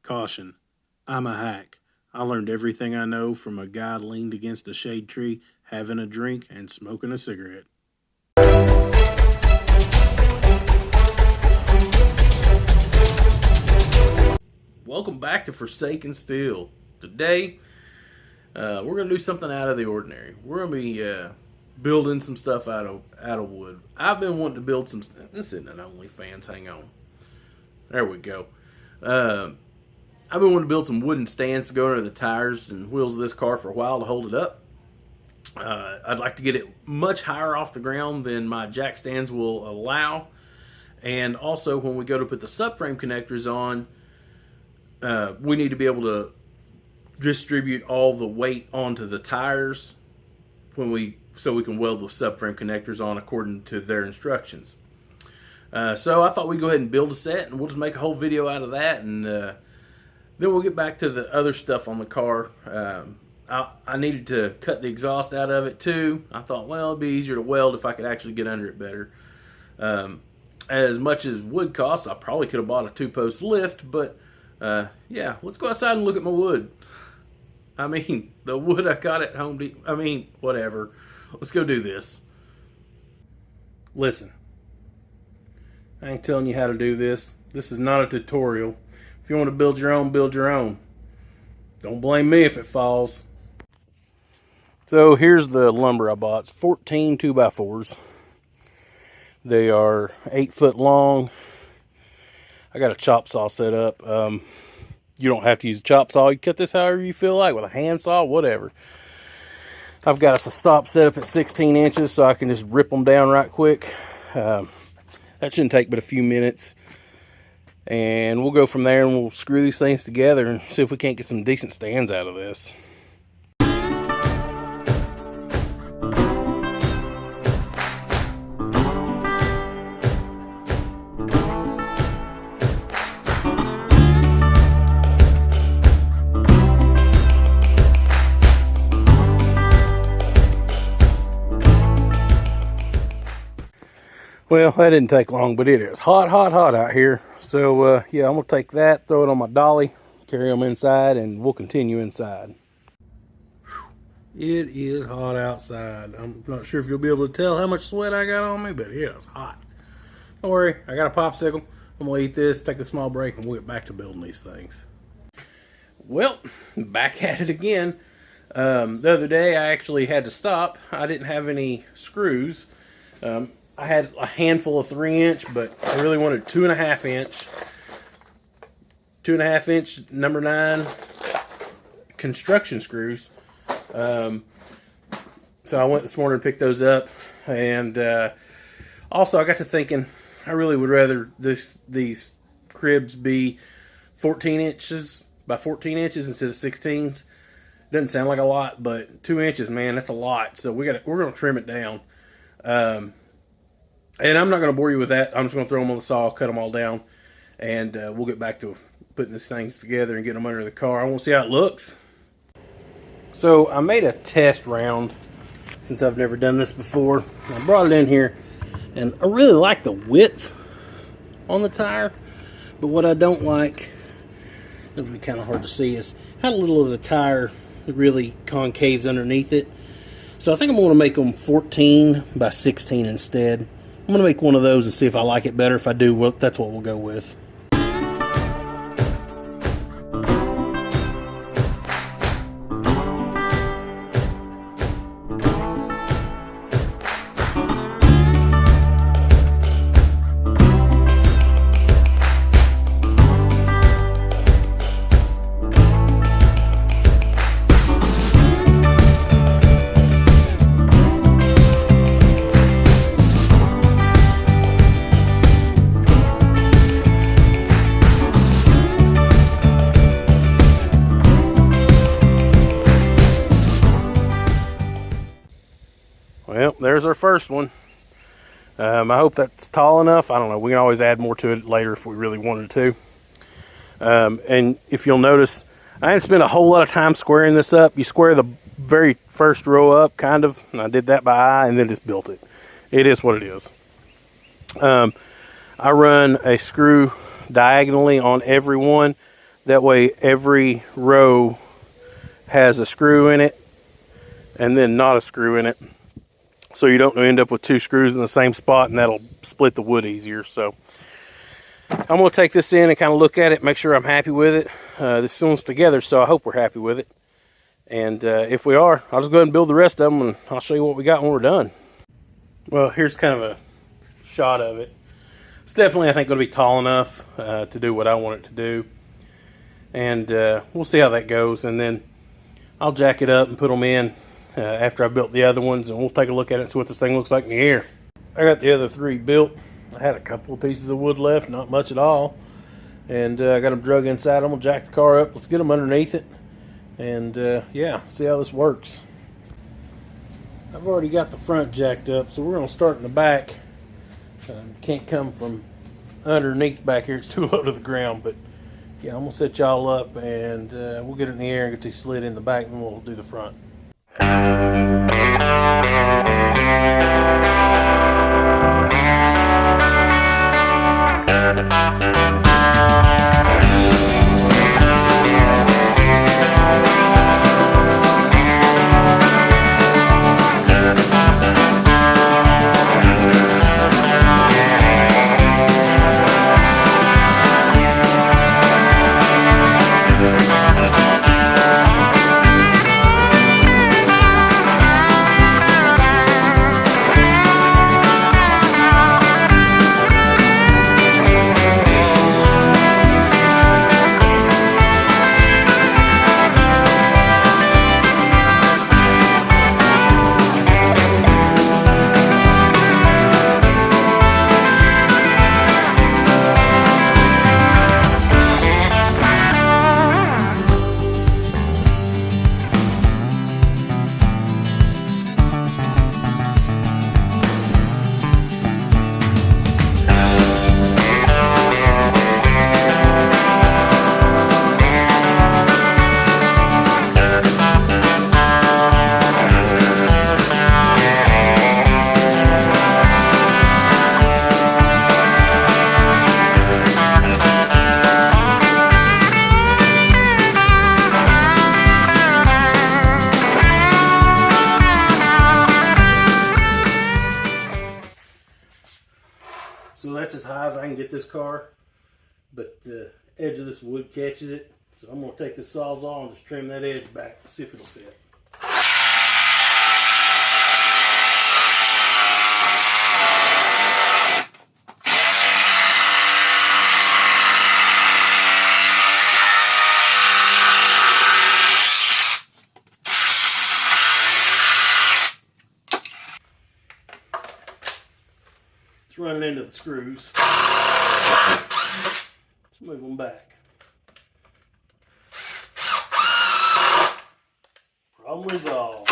Caution, I'm a hack. I learned everything I know from a guy leaned against a shade tree, having a drink and smoking a cigarette. Welcome back to Forsaken Steel. Today, we're going to do something out of the ordinary. We're going to be building some stuff out of wood. I've been wanting to build some stuff. This isn't an OnlyFans, hang on. There we go. I've been wanting to build some wooden stands to go under the tires and wheels of this car for a while to hold it up. I'd like to get it much higher off the ground than my jack stands will allow. And also, when we go to put the subframe connectors on, we need to be able to distribute all the weight onto the tires so we can weld the subframe connectors on according to their instructions. So I thought we'd go ahead and build a set, and we'll just make a whole video out of that, and then we'll get back to the other stuff on the car. I needed to cut the exhaust out of it too. I thought, well, it'd be easier to weld if I could actually get under it better. As much as wood costs, I probably could have bought a two-post lift, but yeah, let's go outside and look at my wood. I mean, the wood I got at Home Depot. I mean, whatever. Let's go do this. Listen, I ain't telling you how to do this. This is not a tutorial. If you want to build your own, build your own. Don't blame me if it falls. So here's the lumber I bought. It's 14 2x4s. They are 8 foot long. I got a chop saw set up. You don't have to use a chop saw. You cut this however you feel like, with a handsaw, whatever. I've got us a stop set up at 16 inches so I can just rip them down right quick. That shouldn't take but a few minutes. And we'll go from there and we'll screw these things together and see if we can't get some decent stands out of this. Well, that didn't take long, but it is hot out here. So, yeah, I'm going to take that, throw it on my dolly, carry them inside, and we'll continue inside. It is hot outside. I'm not sure if you'll be able to tell how much sweat I got on me, but it is hot. Don't worry, I got a popsicle. I'm going to eat this, take a small break, and we'll get back to building these things. Well, back at it again. The other day, I actually had to stop. I didn't have any screws. I had a handful of 3-inch, but I really wanted 2.5 inch. 2.5 inch number 9 construction screws. So I went this morning and picked those up. And also I got to thinking, I really would rather these cribs be 14 inches by 14 inches instead of 16s. Doesn't sound like a lot, but 2 inches, man, that's a lot. So we're going to trim it down. And I'm not going to bore you with that. I'm just going to throw them on the saw, cut them all down, and we'll get back to putting these things together and getting them under the car. I want to see how it looks. So I made a test round since I've never done this before. I brought it in here, and I really like the width on the tire, but what I don't like, it'll be kind of hard to see, is how little of the tire really concaves underneath it. So I think I'm going to make them 14 by 16 instead. I'm going to make one of those and see if I like it better. If I do, well, that's what we'll go with. Well, there's our first one. I hope that's tall enough. I don't know. We can always add more to it later if we really wanted to. And if you'll notice, I didn't spend a whole lot of time squaring this up. You square the very first row up, kind of. And I did that by eye and then just built it. It is what it is. I run a screw diagonally on every one. That way every row has a screw in it and then not a screw in it. So you don't end up with two screws in the same spot, and that'll split the wood easier. So I'm going to take this in and kind of look at it, make sure I'm happy with it. This one's together, so I hope we're happy with it. And if we are, I'll just go ahead and build the rest of them, and I'll show you what we got when we're done. Well, here's kind of a shot of it. It's definitely, I think, going to be tall enough to do what I want it to do. And we'll see how that goes. And then I'll jack it up and put them in after I've built the other ones, and we'll take a look at it and see what this thing looks like in the air. I got the other three built. I had a couple of pieces of wood left, not much at all. And I got them drug inside. I'm going to jack the car up. Let's get them underneath it. And yeah, see how this works. I've already got the front jacked up, so we're going to start in the back. Can't come from underneath back here. It's too low to the ground. But yeah, I'm going to set y'all up, and we'll get it in the air and get these slid in the back, and we'll do the front. So that's as high as I can get this car, but the edge of this wood catches it. So I'm going to take this Sawzall and just trim that edge back, see if it'll fit. It's running into the screws. Let's move them back. Problem resolved.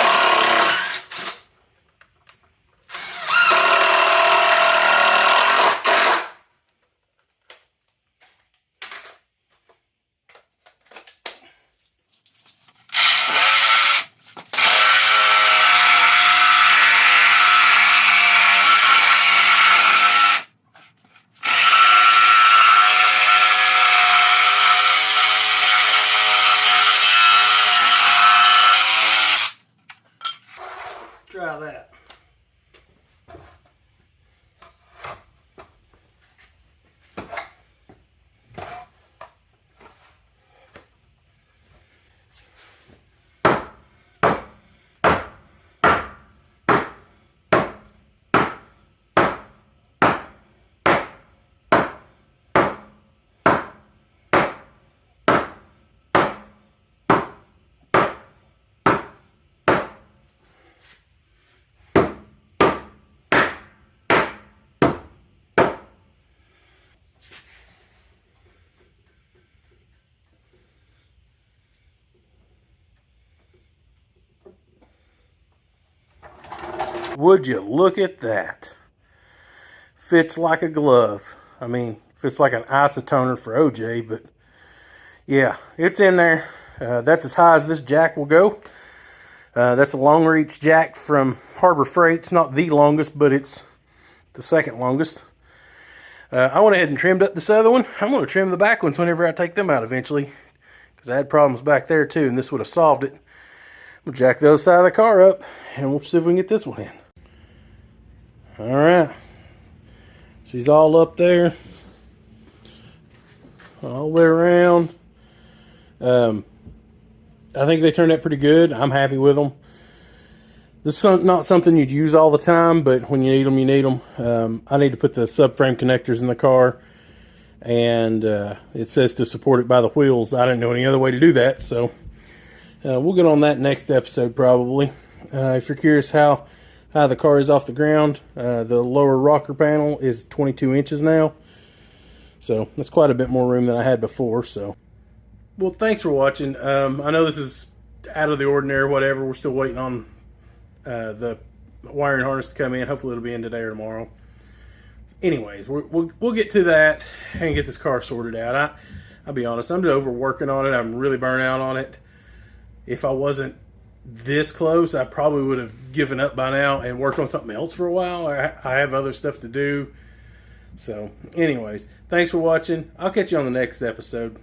Try that. Would you look at that? Fits like a glove. I mean, fits like an isotoner for OJ, but yeah, it's in there. That's as high as this jack will go. That's a long reach jack from Harbor Freight. It's not the longest, but it's the second longest. I went ahead and trimmed up this other one. I'm going to trim the back ones whenever I take them out eventually, because I had problems back there too, and this would have solved it. We'll jack the other side of the car up, and we'll see if we can get this one in. All right. She's all up there. All the way around. I think they turned out pretty good. I'm happy with them. This is not something you'd use all the time, but when you need them, you need them. I need to put the subframe connectors in the car, and it says to support it by the wheels. I didn't know any other way to do that, so we'll get on that next episode probably. If you're curious how high the car is off the ground, the lower rocker panel is 22 inches now, so that's quite a bit more room than I had before. So, well, thanks for watching. I know this is out of the ordinary, whatever. We're still waiting on the wiring harness to come in. Hopefully it'll be in today or tomorrow. Anyways, we'll get to that and get this car sorted out. I'll be honest, I'm just overworking on it. I'm really burnt out on it. If I wasn't this close, I probably would have given up by now and worked on something else for a while. I have other stuff to do. So anyways, thanks for watching. I'll catch you on the next episode.